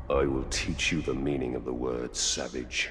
I will teach you the meaning of the word savage.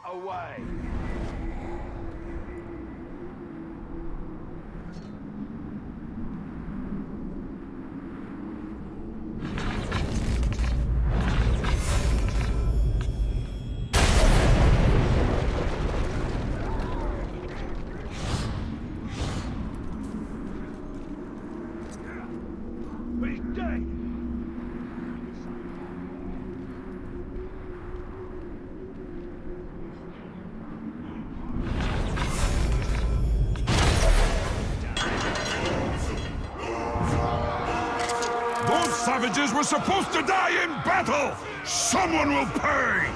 Away. He's dead. Those savages were supposed to die in battle! Someone will pay!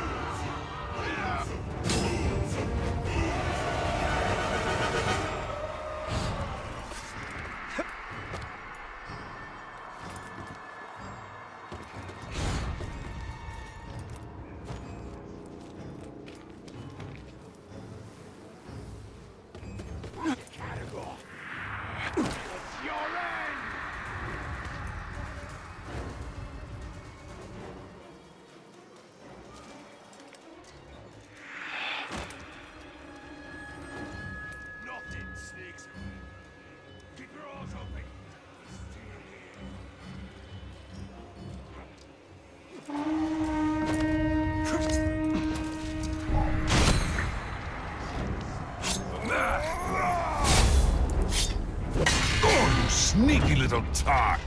Sneaky little tark!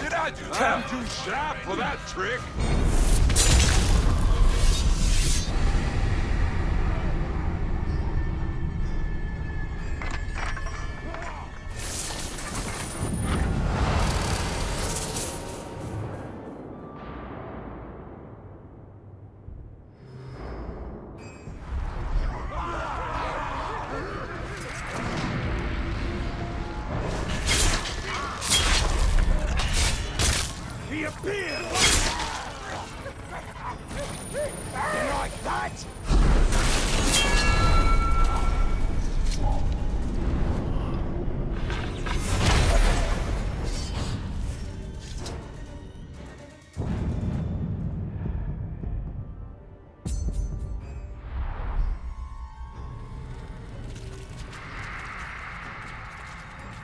Did I just come too sharp for that trick? He appeared! You like that?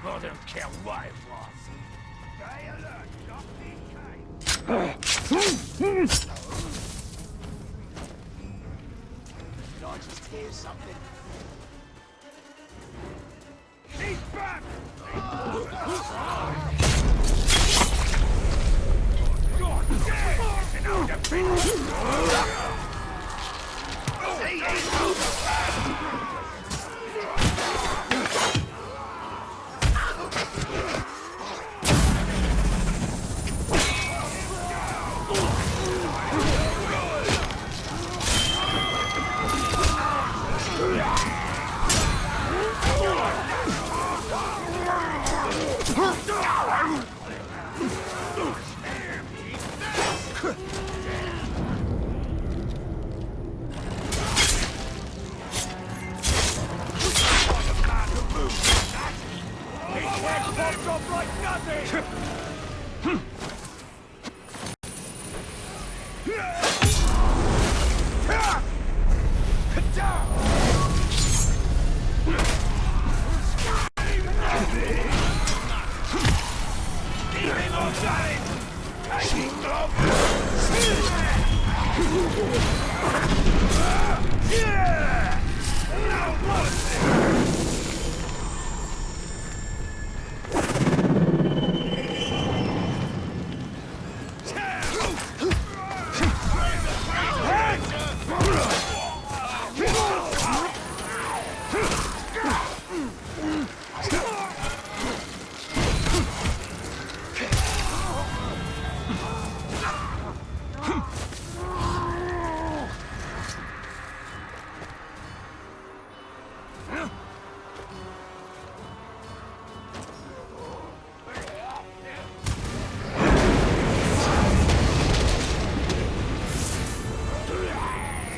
I don't care what it was. Stay alert, Did I just hear something? He's back! God damn! No defense! See, he's over! popped off like nothing!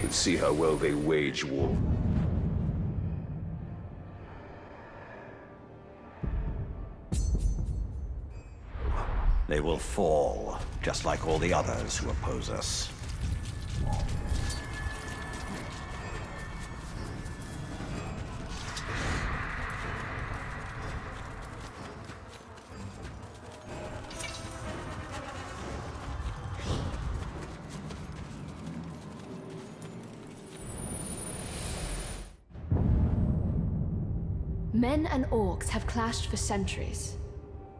Let's see how well they wage war. They will fall, just like all the others who oppose us. Men and orcs have clashed for centuries.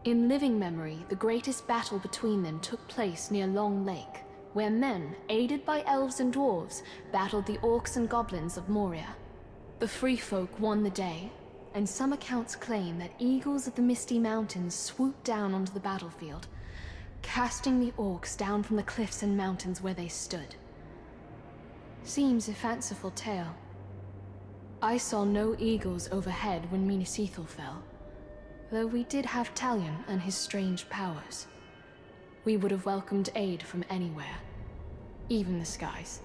In living memory, the greatest battle between them took place near Long Lake, where men, aided by elves and dwarves, battled the orcs and goblins of Moria. The free folk won the day, and some accounts claim that eagles of the Misty Mountains swooped down onto the battlefield, casting the orcs down from the cliffs and mountains where they stood. Seems a fanciful tale. I saw no eagles overhead when Minas Ithil fell, though we did have Talion and his strange powers. We would have welcomed aid from anywhere, even the skies.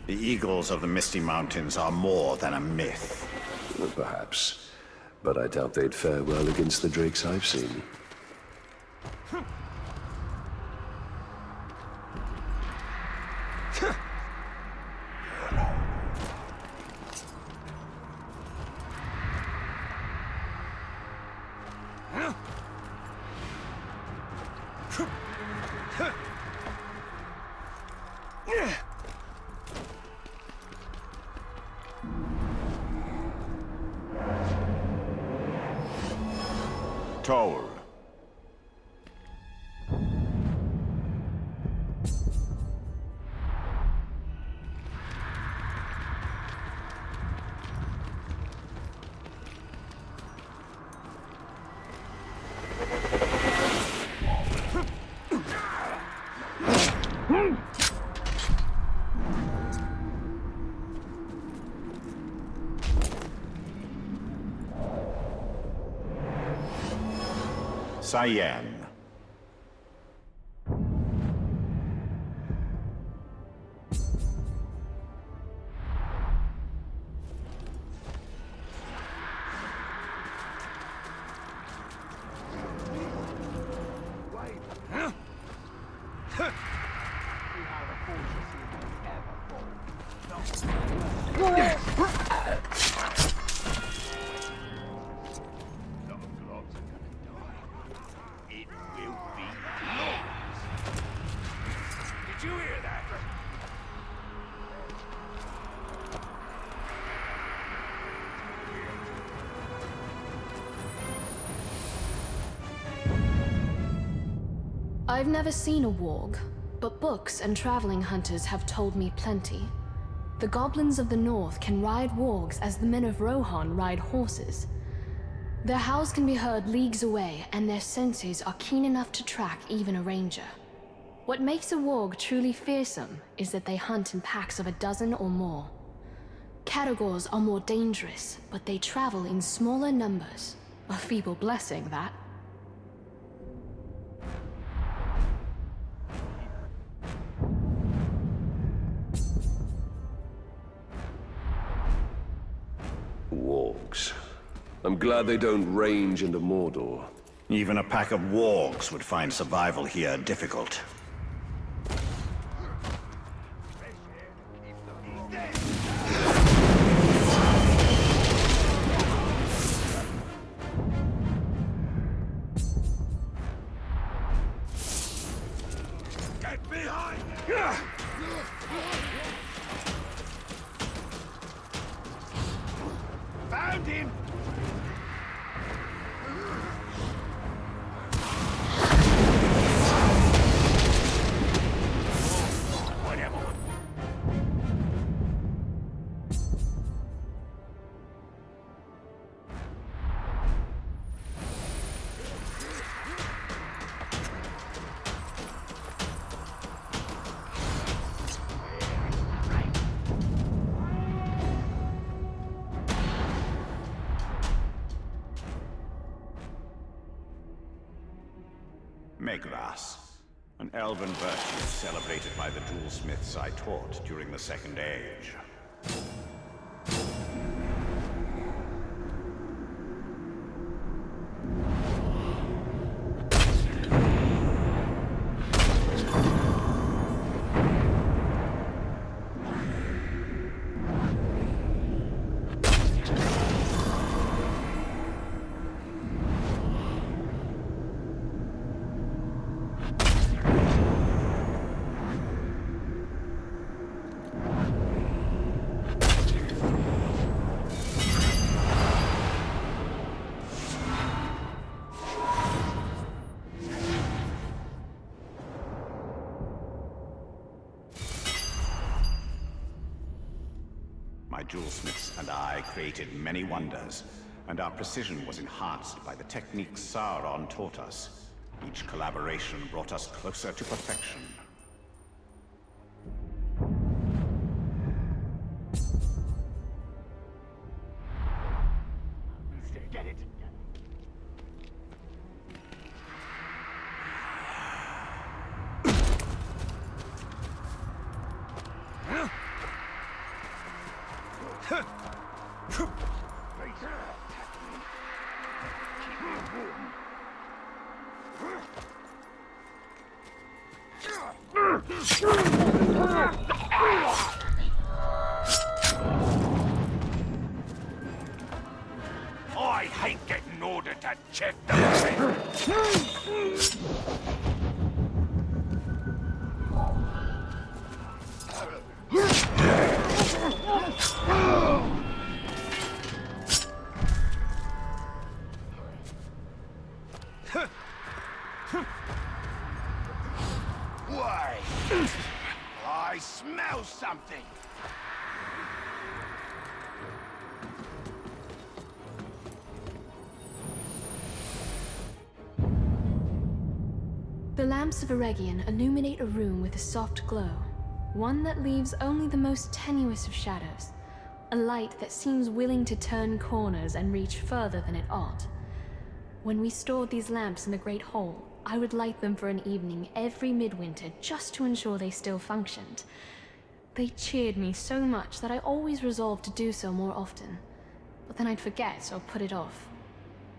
The eagles of the Misty Mountains are more than a myth. Perhaps. But I doubt they'd fare well against the drakes I've seen. Toll. Cyan. Did you hear that? I've never seen a warg, but books and traveling hunters have told me plenty. The goblins of the north can ride wargs as the men of Rohan ride horses. Their howls can be heard leagues away, and their senses are keen enough to track even a ranger. What makes a warg truly fearsome is that they hunt in packs of a dozen or more. Catagors are more dangerous, but they travel in smaller numbers. A feeble blessing, that. Wargs. I'm glad they don't range into Mordor. Even a pack of wargs would find survival here difficult. Get behind! Found him! Whatever. Megras, an elven virtue celebrated by the jewelsmiths I taught during the Second Age. My jewelsmiths and I created many wonders, and our precision was enhanced by the techniques Sauron taught us. Each collaboration brought us closer to perfection. Get it. I hate getting ordered to check the Why? I smell something. The lamps of Eregion illuminate a room with a soft glow, one that leaves only the most tenuous of shadows, a light that seems willing to turn corners and reach further than it ought. When we stored these lamps in the Great Hall, I would light them for an evening every midwinter just to ensure they still functioned. They cheered me so much that I always resolved to do so more often, but then I'd forget or put it off.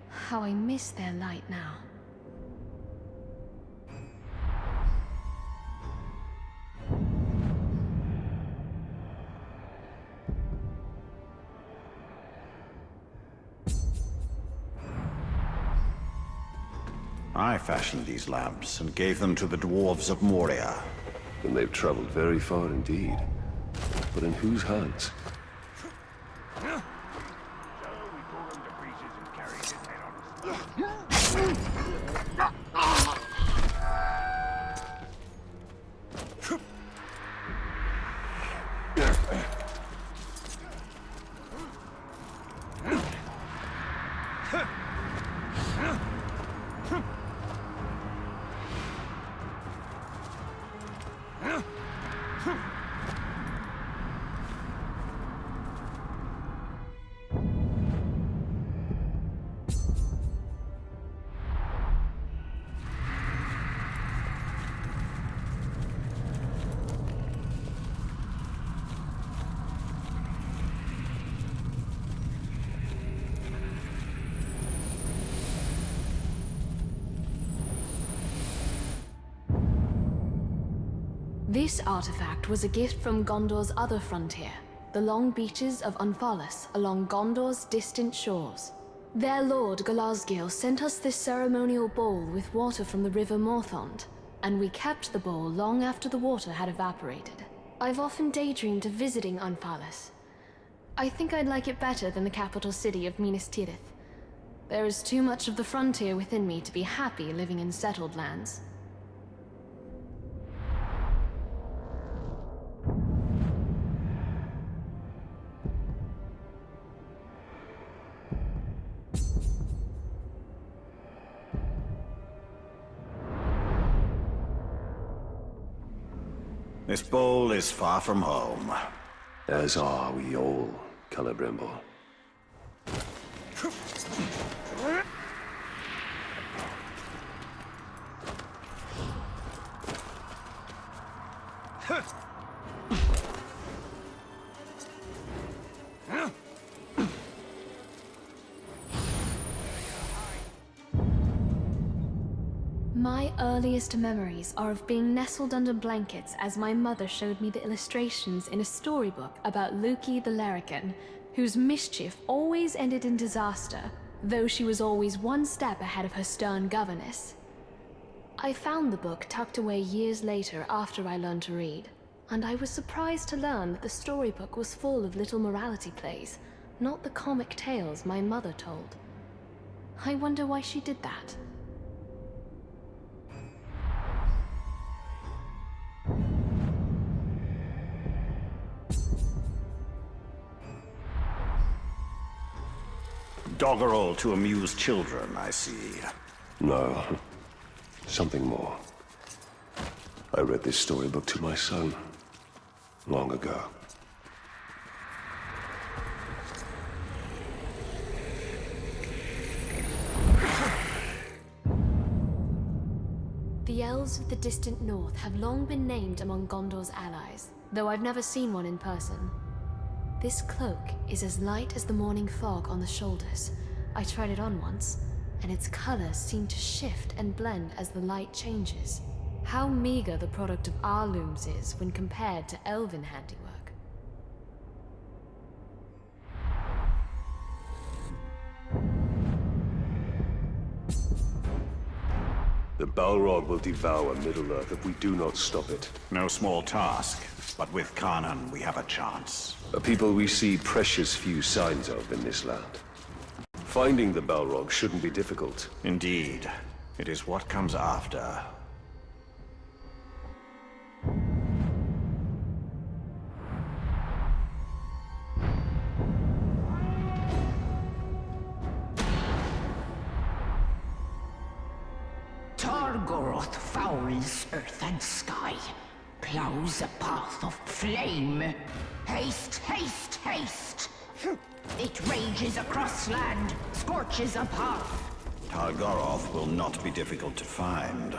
How I miss their light now. I fashioned these lamps and gave them to the dwarves of Moria. Then they've traveled very far indeed. But in whose hands? So we tore him to pieces and carried his head on a This artifact was a gift from Gondor's other frontier, the long beaches of Umphalis along Gondor's distant shores. Their lord, Galazgil, sent us this ceremonial bowl with water from the river Morthond, and we kept the bowl long after the water had evaporated. I've often daydreamed of visiting Umphalis. I think I'd like it better than the capital city of Minas Tirith. There is too much of the frontier within me to be happy living in settled lands. This bowl is far from home. As are we all, Celebrimble. My earliest memories are of being nestled under blankets as my mother showed me the illustrations in a storybook about Luki the Larrikin, whose mischief always ended in disaster, though she was always one step ahead of her stern governess. I found the book tucked away years later after I learned to read, and I was surprised to learn that the storybook was full of little morality plays, not the comic tales my mother told. I wonder why she did that. Doggerel to amuse children, I see. No, something more. I read this storybook to my son long ago. The elves of the distant north have long been named among Gondor's allies, though I've never seen one in person. This cloak is as light as the morning fog on the shoulders. I tried it on once, and its colors seem to shift and blend as the light changes. How meager the product of our looms is when compared to elven handiwork. The Balrog will devour Middle-earth if we do not stop it. No small task, but with Kanan we have a chance. A people we see precious few signs of in this land. Finding the Balrog shouldn't be difficult. Indeed. It is what comes after. Targoroth fouls earth and sky, plows a path of flame. Haste, haste, haste! It rages across land, scorches a path. Targoroth will not be difficult to find.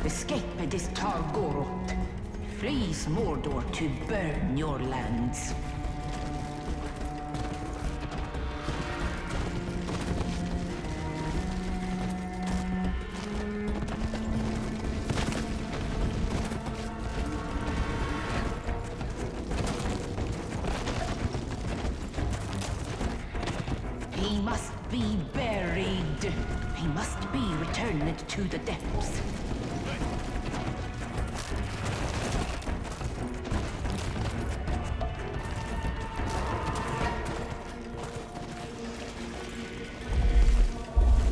Escaped is Targoroth, flees Mordor to burn your lands. He must be buried. He must be returned to the depths.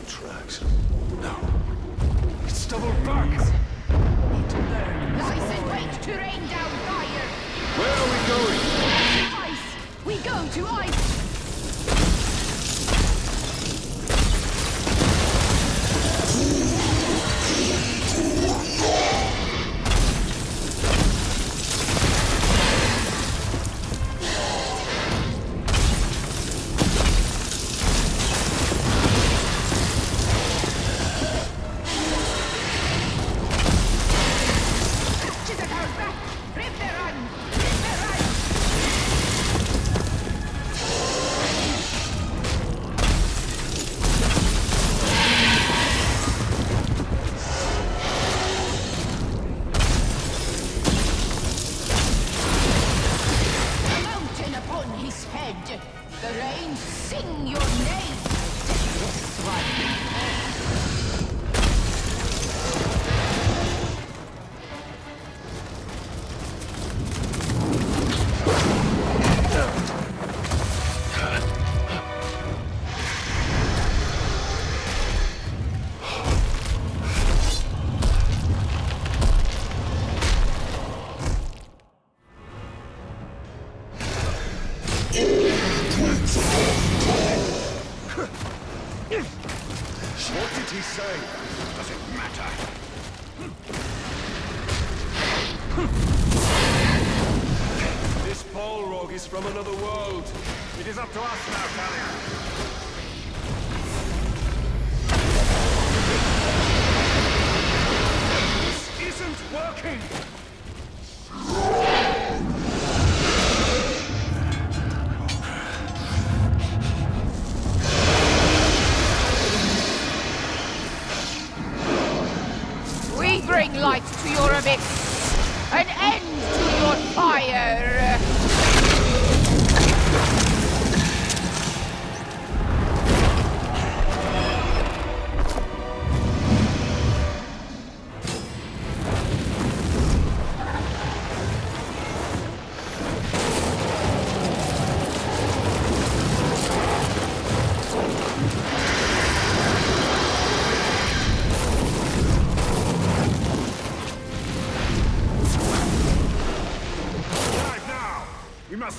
Tracks. No. It's doubled back! It burns. Lyson, wait to rain down fire! Where are we going? Ice! We go to ice! What did he say? Does it matter? This Balrog is from another world. It is up to us now, Talia. This isn't working! We bring light to your abyss, an end to your fire.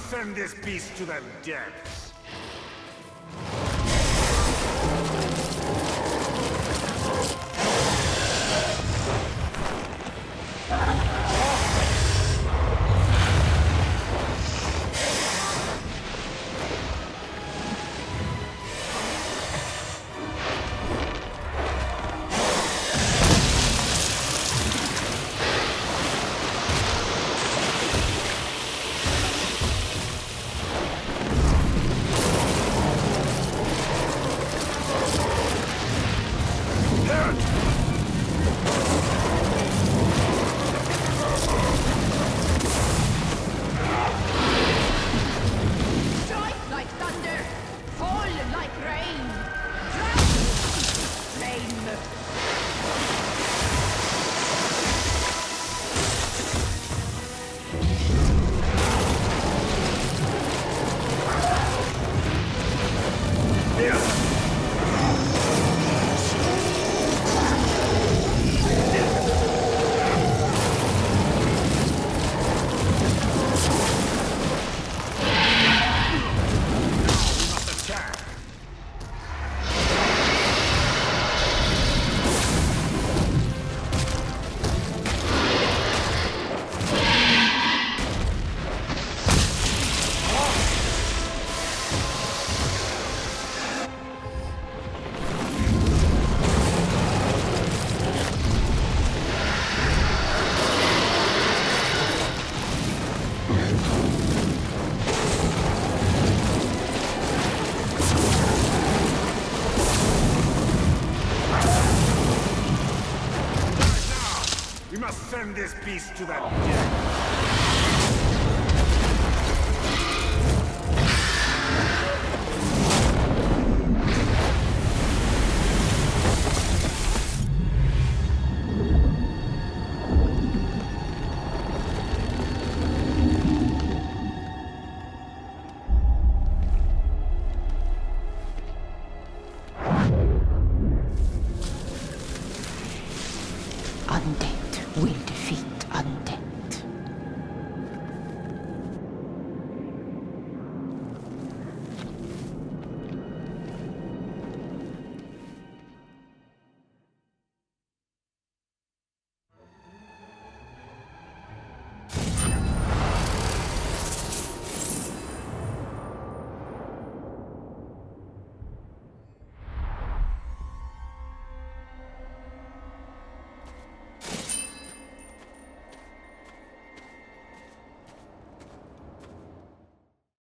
Send this beast to the depths. Send this beast to the dead.